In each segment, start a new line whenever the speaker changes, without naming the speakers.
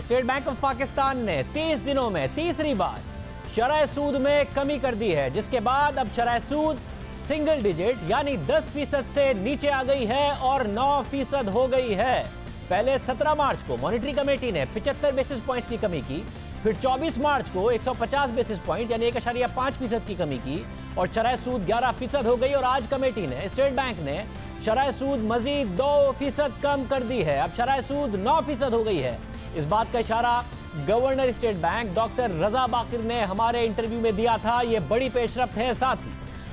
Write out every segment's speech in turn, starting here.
State bank of Pakistan ने 30 दिनों में तीसरी बार शरह सूद में कमी कर दी है, जिसके बाद अब शरह सूद सिंगल डिजिट यानी 10% से नीचे आ गई है और 9% हो गई है। पहले 17 मार्च को मॉनेटरी कमेटी ने 75 बेसिस पॉइंट्स की कमी की, फिर 24 मार्च को 150 बेसिस पॉइंट यानी 1.5% की कमी की और शरह सूद 11% हो गई। और आज कमेटी ने, स्टेट बैंक ने शरह सूद मजीद 2% कम कर दी है। अब शरह सूद 9% हो गई है। इस बात का इशारा गवर्नर स्टेट बैंक डॉक्टर रजा बाकिर ने हमारे इंटरव्यू में दिया था। ये बड़ी पेशरफ्त है। साथ ही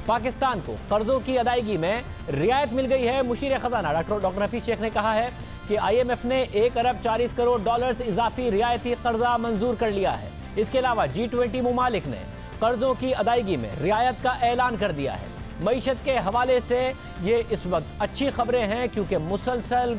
पाकिस्तान को कर्जों की अदायगी में रियायत मिल गई है। मुशीर खजाना डॉक्टर हफीज शेख ने कहा है कि IMF ने 1 अरब 40 करोड़ डॉलर्स इजाफी रियायती कर्जा मंजूर कर लिया है। इसके अलावा G20 मुमालिक ने कर्जों की अदायगी में रियायत का ऐलान कर दिया है। मईशत के हवाले से ये इस वक्त अच्छी खबरें हैं, क्योंकि मुसलसल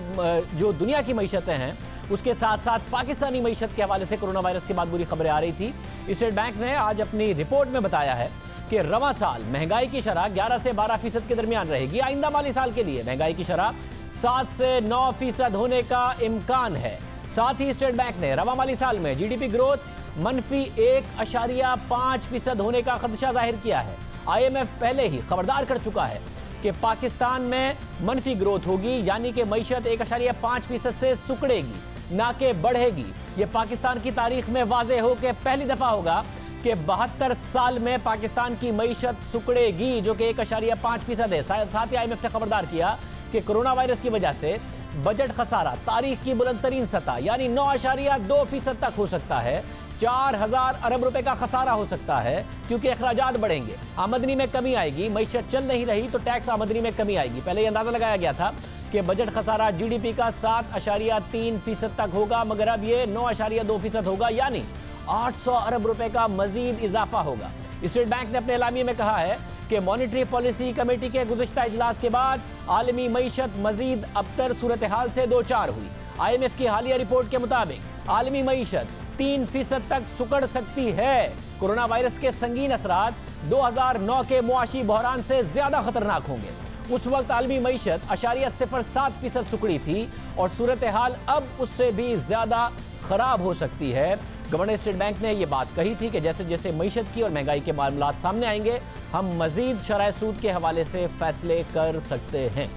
जो दुनिया की मईशतें हैं उसके साथ साथ पाकिस्तानी मईशत के हवाले से कोरोना वायरस के बाद बुरी खबरें आ रही थी। स्टेट बैंक ने आज अपनी रिपोर्ट में बताया है कि रवां साल महंगाई की शरह 11 से 12% के दरमियान रहेगी। आइंदा माली साल के लिए महंगाई की शरह 7 से 9% होने का इम्कान है। साथ ही स्टेट बैंक ने रवां माली साल में GDP ग्रोथ -1.5% होने का खदशा जाहिर किया है। IMF पहले ही खबरदार कर चुका है कि पाकिस्तान में मनफी ग्रोथ होगी, यानी कि मईशत 1.5% से सुकड़ेगी, ना कि बढ़ेगी। ये पाकिस्तान की तारीख में वाज़े हो कि पहली दफा होगा कि 72 साल में पाकिस्तान की मईशत सुकड़ेगी, जो कि 1.5% है। साथ ही IMF ने खबरदार किया कि कोरोना वायरस की वजह से बजट खसारा तारीख की बुलंद तरीन सतह यानी 9.2% तक हो सकता है। 4000 अरब रुपए का खसारा हो सकता है, क्योंकि अखराजात बढ़ेंगे, आमदनी में कमी आएगी। मईशत चल नहीं रही तो टैक्स आमदनी में कमी आएगी। पहले ये अंदाजा लगाया गया था कि बजट खसारा GDP का 7.3% तक होगा, मगर अब ये 9.2% होगा, यानी 800 अरब रुपए का मजीद इजाफा होगा। स्टेट बैंक ने अपने एलामिये में कहा है कि मॉनेटरी पॉलिसी कमेटी के गुज़िश्ता इजलास के बाद आलमी मईशत मजीद अबतर सूरत हाल से दो चार हुई। IMF की हालिया रिपोर्ट के मुताबिक आलमी मईशत 3% तक सुकड़ सकती है। कोरोना वायरस के संगीन असरात 2009 के मुआशी बहरान से ज्यादा खतरनाक होंगे। उस वक्त आलमी मईशत 0.07% सुकड़ी थी और सूरत हाल अब उससे भी ज्यादा खराब हो सकती है। गवर्नर स्टेट बैंक ने यह बात कही थी कि जैसे जैसे मईशत की और महंगाई के मामलात सामने आएंगे, हम मजीद शरह सूद के हवाले से फैसले कर सकते हैं।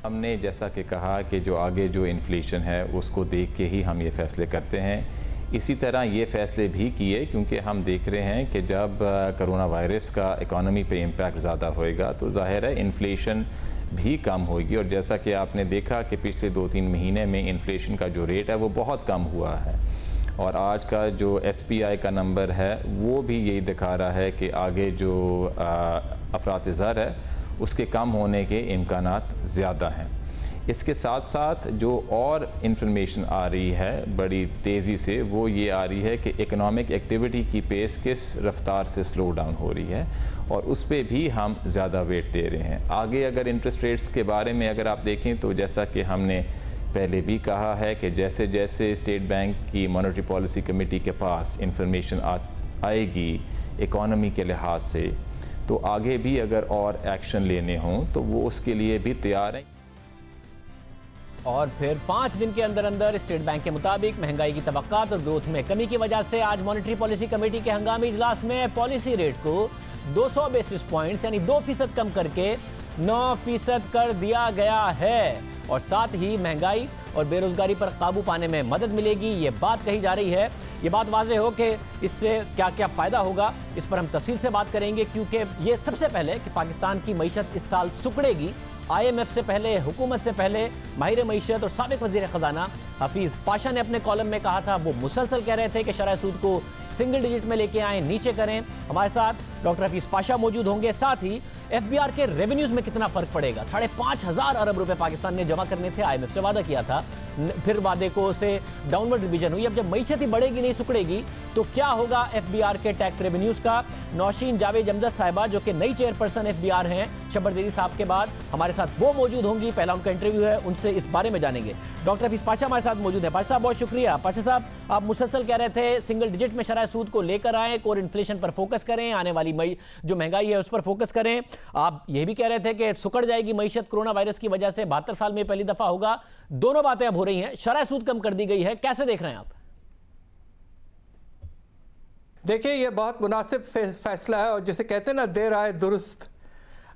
हमने जैसा कि कहा कि जो आगे जो इन्फ्लेशन है उसको देख के ही हम ये फैसले करते हैं। इसी तरह ये फैसले भी किए क्योंकि हम देख रहे हैं कि जब कोरोना वायरस का इकॉनमी पे इम्पैक्ट ज़्यादा होएगा तो ज़ाहिर है इन्फ्लेशन भी कम होगी। और जैसा कि आपने देखा कि पिछले 2-3 महीने में इन्फ्लेशन का जो रेट है वो बहुत कम हुआ है, और आज का जो SPI का नंबर है वो भी यही दिखा रहा है कि आगे जो अफरात ज़र है उसके कम होने के इम्कानात ज़्यादा हैं। इसके साथ साथ जो और इंफॉर्मेशन आ रही है बड़ी तेज़ी से, वो ये आ रही है कि इकोनॉमिक एक्टिविटी की पेस किस रफ्तार से स्लो डाउन हो रही है, और उस पर भी हम ज़्यादा वेट दे रहे हैं। आगे अगर इंटरेस्ट रेट्स के बारे में अगर आप देखें तो जैसा कि हमने पहले भी कहा है कि जैसे जैसे स्टेट बैंक की मॉनेटरी पॉलिसी कमेटी के पास इंफॉर्मेशन आएगी इकॉनमी के लिहाज से, तो आगे भी अगर और एक्शन लेने हों तो वो उसके लिए भी तैयार हैं।
और फिर 5 दिन के अंदर अंदर स्टेट बैंक के मुताबिक महंगाई की तवक्कात और ग्रोथ में कमी की वजह से आज मॉनेटरी पॉलिसी कमेटी के हंगामी इजलास में पॉलिसी रेट को 200 बेसिस पॉइंट्स यानी 2% कम करके 9% कर दिया गया है। और साथ ही महंगाई और बेरोजगारी पर काबू पाने में मदद मिलेगी, ये बात कही जा रही है। ये बात वाज़े हो कि इससे क्या क्या फ़ायदा होगा, इस पर हम तफसील से बात करेंगे, क्योंकि ये सबसे पहले कि पाकिस्तान की मईशत इस साल सुकड़ेगी। IMF से पहले, हुकूमत से पहले माहिर मईशत और साबिक वज़ीर ख़जाना हफीज़ पाशा ने अपने कॉलम में कहा था, वो मुसलसल कह रहे थे कि शरह सूद को सिंगल डिजिट में लेके आएँ, नीचे करें। हमारे साथ डॉक्टर हफीज़ पाशा मौजूद होंगे। साथ ही FBR के रेवेन्यूज़ में कितना फ़र्क पड़ेगा। 5,500 अरब रुपए पाकिस्तान ने जमा करने थे, IMF से वादा किया था, फिर वादे को से डाउनवर्ड रिवीजन हुई। अब जब मईशत ही बढ़ेगी नहीं सुकड़ेगी तो क्या होगा FBR के टैक्स रेवेन्यूज का? नौशीन जावेद अमजद साहिबा जो कि नई चेयरपर्सन FBR हैं शब्बरदेरी साहब के बाद, हमारे साथ वो मौजूद होंगी। पहला उनका इंटरव्यू है, उनसे इस बारे में जानेंगे। डॉक्टर हफीज पाशा हमारे साथ मौजूद है। पाशा साहब बहुत शुक्रिया। पाशा साहब, आप मुसलसल कह रहे थे सिंगल डिजिट में शरह सूद को लेकर आएँ, कोर इन्फ्लेशन पर फोकस करें, आने वाली जो महंगाई है उस पर फोकस करें। आप ये भी कह रहे थे कि सुकड़ जाएगी मईशत कोरोना वायरस की वजह से, 72 साल में पहली दफा होगा। दोनों बातें अब हो रही हैं, शरह सूद कम कर दी गई है, कैसे देख रहे हैं आप?
देखिए, ये बहुत मुनासिब फैसला है, और जैसे कहते हैं ना, देर आए दुरुस्त।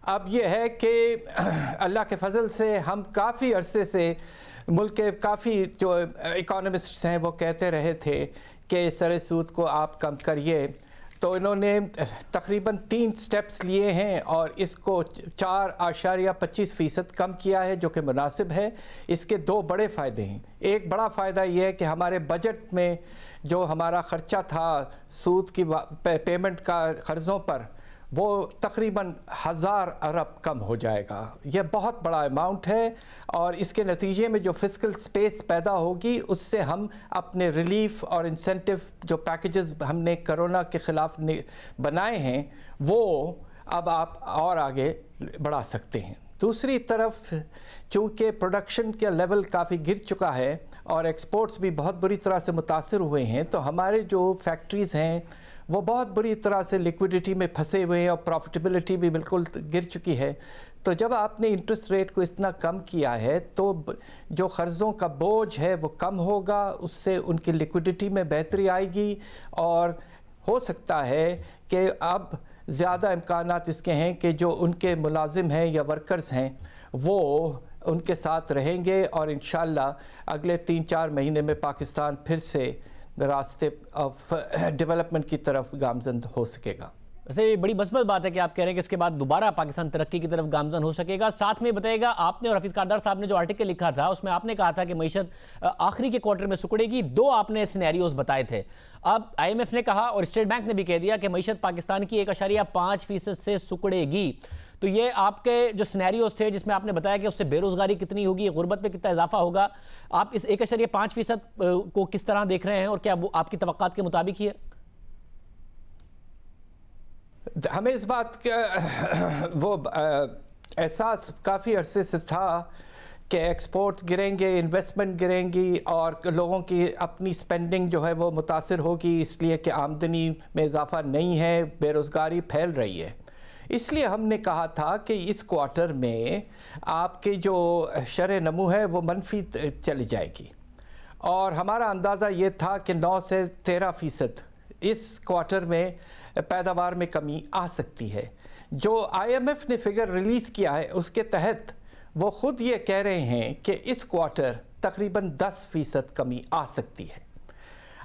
अब ये है कि अल्लाह के फजल से हम काफ़ी अरसे से मुल्क के काफ़ी जो इकोनॉमिस्ट्स हैं वो कहते रहे थे कि सर सूद को आप कम करिए, तो इन्होंने तकरीबन 3 स्टेप्स लिए हैं और इसको 4.25% कम किया है, जो कि मुनासिब है। इसके 2 बड़े फ़ायदे हैं। एक बड़ा फ़ायदा ये है कि हमारे बजट में जो हमारा ख़र्चा था सूद की पेमेंट का कर्ज़ों पर, वो तकरीबन 1000 अरब कम हो जाएगा। यह बहुत बड़ा अमाउंट है, और इसके नतीजे में जो फिस्कल स्पेस पैदा होगी उससे हम अपने रिलीफ और इंसेंटिव जो पैकेजेस हमने कोरोना के ख़िलाफ़ बनाए हैं वो अब आप और आगे बढ़ा सकते हैं। दूसरी तरफ चूँकि प्रोडक्शन का लेवल काफ़ी गिर चुका है और एक्सपोर्ट्स भी बहुत बुरी तरह से मुतासिर हुए हैं, तो हमारे जो फैक्ट्रीज़ हैं वो बहुत बुरी तरह से लिक्विडिटी में फंसे हुए हैं और प्रॉफिटेबिलिटी भी बिल्कुल गिर चुकी है। तो जब आपने इंटरेस्ट रेट को इतना कम किया है तो जो कर्ज़ों का बोझ है वो कम होगा, उससे उनकी लिक्विडिटी में बेहतरी आएगी, और हो सकता है कि अब ज़्यादा इम्कानात इसके हैं कि जो उनके मुलाजिम हैं या वर्कर्स हैं वो उनके साथ रहेंगे, और इंशाअल्लाह अगले 3-4 महीने में पाकिस्तान फिर से रास्ते ऑफ डेवलपमेंट की तरफ गामजन हो सकेगा।
वैसे ये बड़ी मस्बत बात है कि आप कह रहे हैं कि इसके बाद दोबारा पाकिस्तान तरक्की की तरफ गामजन हो सकेगा। साथ में बताइएगा, आपने और हफीज कारदार साहब ने जो आर्टिकल लिखा था उसमें आपने कहा था कि मईशत आखिरी के क्वार्टर में सुकड़ेगी। 2 आपने सिनेरियोज बताए थे। अब IMF ने कहा और स्टेट बैंक ने भी कह दिया कि मईशत पाकिस्तान की 1.5% से सुकड़ेगी। तो ये आपके जो सिनेरियोज थे जिसमें आपने बताया कि उससे बेरोजगारी कितनी होगी, गुर्बत में कितना इजाफा होगा, आप इस 1.5% को किस तरह देख रहे हैं, और क्या वो आपकी तवक्कात के मुताबिक ही है?
हमें इस बात का वो एहसास काफ़ी अरसे से था कि एक्सपोर्ट्स गिरेंगे, इन्वेस्टमेंट गिरेंगी, और लोगों की अपनी स्पेंडिंग जो है वो मुतासिर होगी, इसलिए कि आमदनी में इजाफा नहीं है, बेरोज़गारी फैल रही है। इसलिए हमने कहा था कि इस क्वार्टर में आपकी जो शरह नमू है वो मनफी चली जाएगी, और हमारा अंदाज़ा ये था कि 9 से 13% इस क्वार्टर में पैदावार में कमी आ सकती है। जो IMF ने फिगर रिलीज़ किया है उसके तहत वो ख़ुद ये कह रहे हैं कि इस क्वार्टर तकरीबन 10% कमी आ सकती है।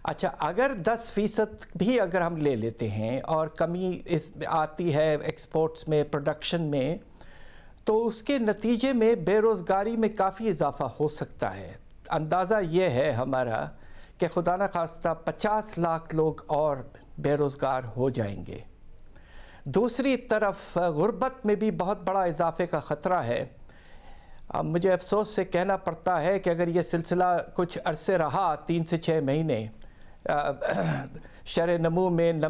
अच्छा, अगर 10% भी अगर हम ले लेते हैं और कमी इस आती है एक्सपोर्ट्स में, प्रोडक्शन में, तो उसके नतीजे में बेरोज़गारी में काफ़ी इजाफा हो सकता है। अंदाज़ा ये है हमारा कि खुदा न खास्ता 50 लाख लोग और बेरोज़गार हो जाएंगे। दूसरी तरफ गुर्बत में भी बहुत बड़ा इजाफे का ख़तरा है। अब मुझे अफसोस से कहना पड़ता है कि अगर ये सिलसिला कुछ अरसे रहा, 3 से 6 महीने शरह नमू में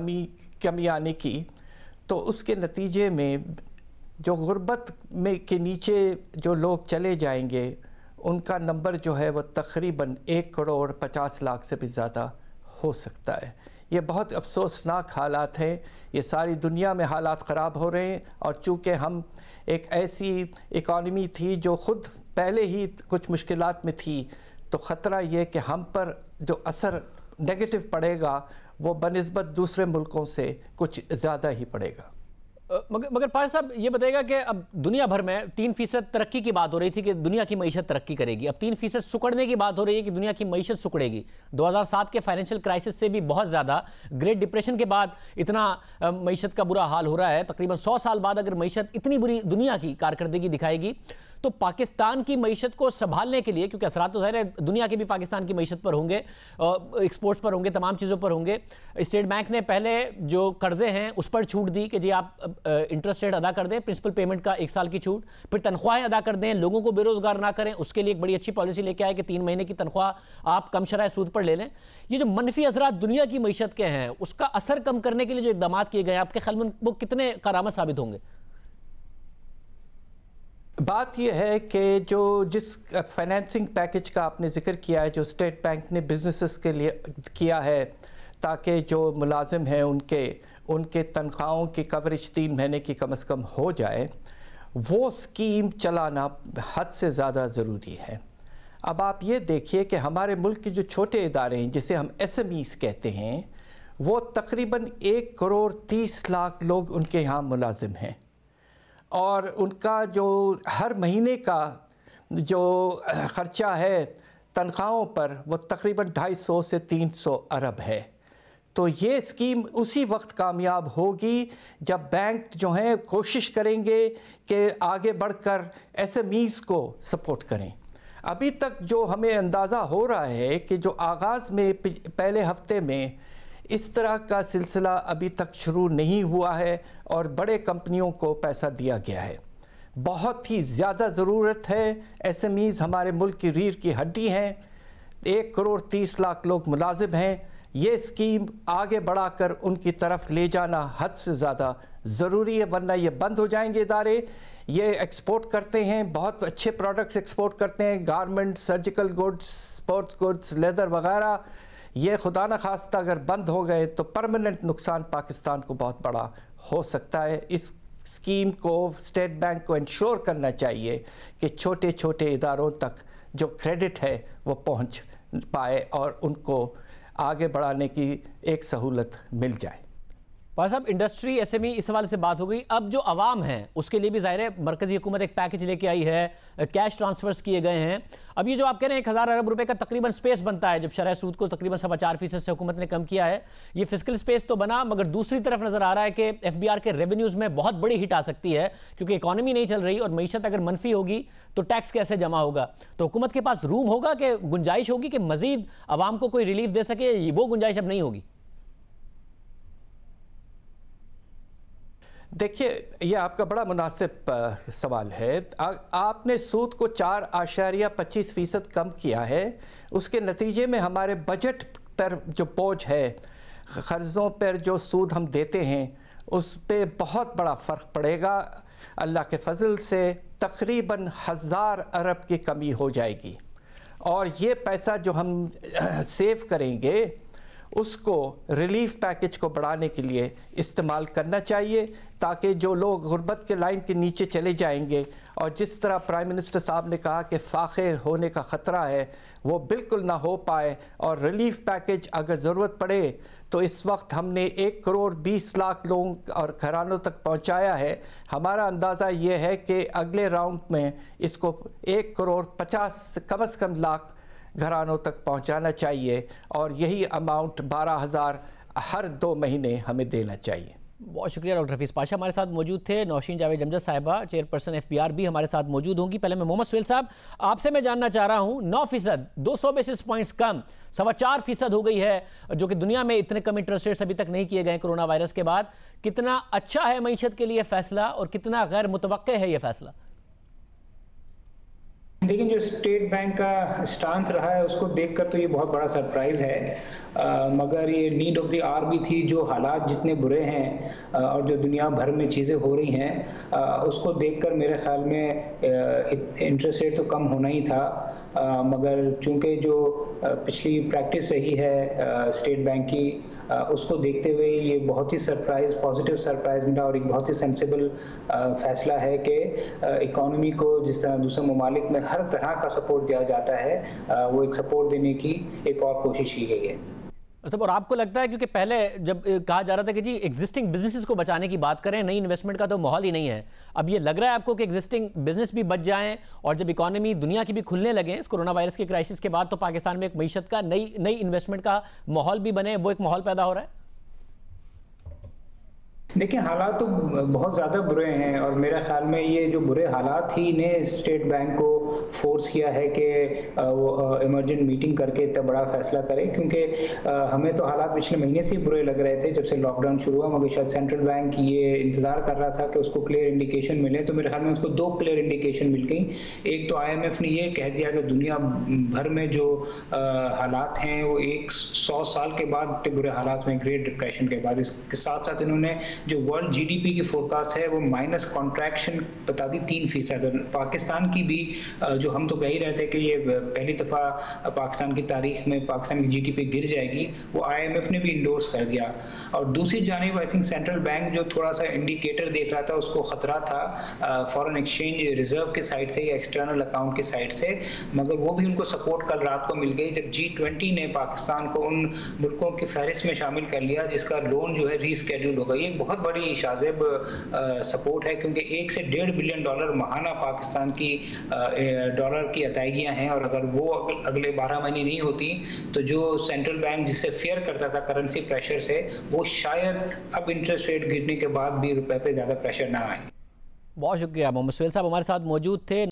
कमी आने की, तो उसके नतीजे में जो गुर्बत में के नीचे जो लोग चले जाएंगे उनका नंबर जो है वो तकरीबन 1.50 करोड़ से भी ज़्यादा हो सकता है। ये बहुत अफसोसनाक हालात हैं। ये सारी दुनिया में हालात ख़राब हो रहे हैं, और चूँकि हम एक ऐसी इकॉनमी थी जो ख़ुद पहले ही कुछ मुश्किलात में थी, तो ख़तरा ये कि हम पर जो असर नेगेटिव पड़ेगा वो बनिस्बत दूसरे मुल्कों से कुछ ज़्यादा ही पड़ेगा।
मगर पाशा साहब ये बताएगा कि अब दुनिया भर में 3% तरक्की की बात हो रही थी कि दुनिया की मईशत तरक्की करेगी, अब 3% सुकड़ने की बात हो रही है कि दुनिया की मईशत सुकड़ेगी। 2007 के फाइनेंशियल क्राइसिस से भी बहुत ज़्यादा, ग्रेट डिप्रेशन के बाद इतना मईशत का बुरा हाल हो रहा है। तकरीबन 100 साल बाद अगर मईशत इतनी बुरी दुनिया की कारकर्दगी दिखाएगी تو پاکستان کی معیشت کو سنبھالنے کے لیے، کیونکہ اثرات تو ظاہر ہے دنیا کے بھی پاکستان کی معیشت پر ہوں گے، ایکسپورٹس پر ہوں گے، تمام چیزوں پر ہوں گے. اسٹیٹ بینک نے پہلے جو قرضے ہیں اس پر چھوٹ دی کہ جی آپ انٹرسٹ ریٹ ادا کر دیں، پرنسپل پیمنٹ کا 1 سال کی چھوٹ، پھر تنخواہیں ادا کر دیں، لوگوں کو بے روزگار نہ کریں، اس کے لیے ایک بڑی اچھی پالیسی لے کے آئے کہ 3 مہینے کی تنخواہ آپ کم شرح سود پر لے لیں. یہ جو منفی اثرات دنیا کی معیشت کے ہیں اس کا اثر کم کرنے کے لیے جو اقدامات کیے گئے ہیں آپ کے خیال میں وہ کتنے کارآمد ثابت ہوں گے؟
بات یہ ہے کہ جس فائنینسنگ پیکج کا آپ نے ذکر کیا ہے جو اسٹیٹ بینک نے بزنسز کے لیے کیا ہے تاکہ جو ملازم ہیں ان کے تنخواہوں کی کوریج 3 مہینے کی کم از کم ہو جائے، وہ سکیم چلانا حد سے زیادہ ضروری ہے. اب آپ یہ دیکھیے کہ ہمارے ملک کے جو چھوٹے ادارے ہیں جسے ہم SMEs کہتے ہیں، وہ تقریباً 1 کروڑ 30 لاکھ لوگ ان کے یہاں ملازم ہیں، اور ان کا جو ہر مہینے کا جو خرچہ ہے تنخواہوں پر وہ تقریباً 250 سے 300 ارب ہے. تو یہ اسکیم اسی وقت کامیاب ہوگی جب بینک جو ہیں کوشش کریں گے کہ آگے بڑھ کر SMEs کو سپورٹ کریں. ابھی تک جو ہمیں اندازہ ہو رہا ہے کہ جو آغاز میں پہلے ہفتے میں اس طرح کا سلسلہ ابھی تک شروع نہیں ہوا ہے اور بڑے کمپنیوں کو پیسہ دیا گیا ہے. بہت ہی زیادہ ضرورت ہے. SMEs ہمارے ملک کی ریڑھ کی ہڈی ہیں. 1 کروڑ 30 لاکھ لوگ ملازم ہیں. یہ اسکیم آگے بڑھا کر ان کی طرف لے جانا حد سے زیادہ ضروری ہے، ورنہ یہ بند ہو جائیں گے ادارے. یہ ایکسپورٹ کرتے ہیں، بہت اچھے پروڈکٹس ایکسپورٹ کرتے ہیں، garment, surgical goods, sports goods, leather وغیرہ. یہ خدا نخواستہ اگر بند ہو گئے تو پرماننٹ نقصان پاکستان کو بہت بڑا ہو سکتا ہے. اس اسکیم کو اسٹیٹ بینک کو انشور کرنا چاہیے کہ چھوٹے چھوٹے اداروں تک جو کریڈٹ ہے وہ پہنچ پائے اور ان کو آگے بڑھانے کی ایک سہولت مل جائے.
پاس صاحب، انڈسٹری SME اس حوالے سے بات ہو گئی. اب جو عوام ہیں اس کے لیے بھی ظاہر ہے مرکزی حکومت ایک پیکج لے کے آئی ہے، کیش ٹرانسفرز کیے گئے ہیں. اب یہ جو آپ کہہ رہے ہیں 1000 ارب روپے کا تقریباً سپیس بنتا ہے جب شرح سود کو تقریباً 4.25% سے حکومت نے کم کیا ہے. یہ فسکل سپیس تو بنا، مگر دوسری طرف نظر آ رہا ہے کہ FBR کے ریونیوز میں بہت بڑی ہٹ آ سکتی ہے کیونکہ اکانومی نہیں چل رہی اور معیشت اگر منفی ہوگی تو ٹیکس کیسے جمع ہوگا. تو حکومت کے پاس روم ہوگا کہ گنجائش ہوگی کہ مزید عوام کو کوئی ریلیف دے سکے؟ وہ گنجائش اب نہیں ہوگی.
دیکھیے، یہ آپ کا بڑا مناسب سوال ہے. آپ نے سود کو 4.25% کم کیا ہے. اس کے نتیجے میں ہمارے بجٹ پر جو بوجھ ہے، قرضوں پر جو سود ہم دیتے ہیں، اس پہ بہت بڑا فرق پڑے گا. اللہ کے فضل سے تقریباً 1000 ارب کی کمی ہو جائے گی، اور یہ پیسہ جو ہم سیو کریں گے اس کو ریلیف پیکج کو بڑھانے کے لیے استعمال کرنا چاہیے، تاکہ جو لوگ غربت کے لائن کے نیچے چلے جائیں گے، اور جس طرح پرائم منسٹر صاحب نے کہا کہ فاقے ہونے کا خطرہ ہے، وہ بالکل نہ ہو پائے. اور ریلیف پیکج اگر ضرورت پڑے تو اس وقت ہم نے 1 کروڑ 20 لاکھ لوگوں اور گھرانوں تک پہنچایا ہے. ہمارا اندازہ یہ ہے کہ اگلے راؤنڈ میں اس کو 1 کروڑ 50 کم از کم لاکھ گھرانوں تک پہنچانا چاہیے، اور یہی اماؤنٹ 12,000 ہر 2 مہینے ہمیں دینا چاہیے.
بہت شکریہ ڈاکٹر حفیظ پاشا ہمارے ساتھ موجود تھے. نوشین جاوید جمجد صاحبہ چیئرپرسن FBR بھی ہمارے ساتھ موجود ہوں گی. پہلے میں محمد سہیل صاحب آپ سے میں جاننا چاہ رہا ہوں، 9% 200 بیسس پوائنٹس کم 4.25% ہو گئی ہے، جو کہ دنیا میں اتنے کم انٹرسٹ ریٹس ابھی تک نہیں کیے گئے کرونا وائرس کے بعد. کتنا اچھا ہے معیشت کے لیے فیصلہ اور کتنا غیر متوقع ہے یہ فیصلہ؟
لیکن جو اسٹیٹ بینک کا سٹانس رہا ہے اس کو دیکھ کر تو یہ بہت بڑا سرپرائز ہے، مگر یہ نیڈ آف دی آر بھی تھی. جو حالات جتنے برے ہیں اور جو دنیا بھر میں چیزیں ہو رہی ہیں اس کو دیکھ کر میرے خیال میں انٹرسٹ ریٹ تو کم ہونا ہی تھا. مگر چونکہ جو پچھلی پریکٹس رہی ہے اسٹیٹ بینک کی، اس کو دیکھتے ہوئے یہ بہت ہی پازیٹیو سرپرائز ملا، اور ایک بہت ہی سینسیبل فیصلہ ہے کہ اکانومی کو جس طرح دوسرے ممالک میں ہر طرح کا سپورٹ دیا جاتا ہے، وہ ایک سپورٹ دینے کی ایک اور کوشش کی گئی ہے.
اور آپ کو لگتا ہے، کیونکہ پہلے جب کہا جا رہا تھا کہ جی ایگزسٹنگ بزنسز کو بچانے کی بات کریں، نئی انویسٹمنٹ کا تو ماحول ہی نہیں ہے، اب یہ لگ رہا ہے آپ کو کہ ایگزسٹنگ بزنس بھی بچ جائیں اور جب اکانومی دنیا کی بھی کھلنے لگیں اس کرونا وائرس کے کرائسس کے بعد، تو پاکستان میں ایک معیشت کا نئی انویسٹمنٹ کا ماحول بھی بنے، وہ ایک ماحول پیدا ہو رہا ہے؟
देखिए, हालात तो बहुत ज़्यादा बुरे हैं और मेरे ख्याल में ये जो बुरे हालात ही ने स्टेट बैंक को फोर्स किया है कि वो इमरजेंट मीटिंग करके इतना बड़ा फैसला करे, क्योंकि हमें तो हालात पिछले महीने से ही बुरे लग रहे थे जब से लॉकडाउन शुरू हुआ, मगर शायद सेंट्रल बैंक ये इंतज़ार कर रहा था कि उसको क्लियर इंडिकेशन मिले। तो मेरे ख्याल में उसको 2 क्लियर इंडिकेशन मिल गई। एक तो IMF ने ये कह दिया कि दुनिया भर में जो हालात हैं वो 100 साल के बाद इतने बुरे हालात में, ग्रेट डिप्रेशन के बाद। इसके साथ साथ इन्होंने जो वर्ल्ड GDP की फोरकास्ट है वो माइनस कॉन्ट्रैक्शन बता दी 3%। पाकिस्तान की भी जो हम तो कह ही रहे थे कि ये पहली दफ़ा पाकिस्तान की तारीख में पाकिस्तान की GDP गिर जाएगी, वो IMF ने भी इंडोर्स कर दिया। और दूसरी जानिब आई थिंक सेंट्रल बैंक जो थोड़ा सा इंडिकेटर देख रहा था, उसको खतरा था फॉरेन एक्सचेंज रिजर्व के साइड से या एक्सटर्नल अकाउंट की साइड से, मगर वो भी उनको सपोर्ट कल रात को मिल गई जब G20 ने पाकिस्तान को उन मुल्कों की फहरिस्त में शामिल कर लिया जिसका लोन जो है रीस्केड्यूल होगा। ये एक बहुत बड़ी शाज़ेब सपोर्ट है, क्योंकि 1 से $1.5 बिलियन महाना पाकिस्तान की डॉलर की अदायगियां हैं, और अगर वो अगले 12 महीने नहीं होती तो जो सेंट्रल बैंक जिससे फेयर करता था करेंसी प्रेशर से, वो शायद अब इंटरेस्ट रेट गिरने के बाद भी रुपए पे ज़्यादा प्रेशर ना आए।
बहुत शुक्रिया। मोहम्मद सुहेल साहब हमारे साथ मौजूद थे।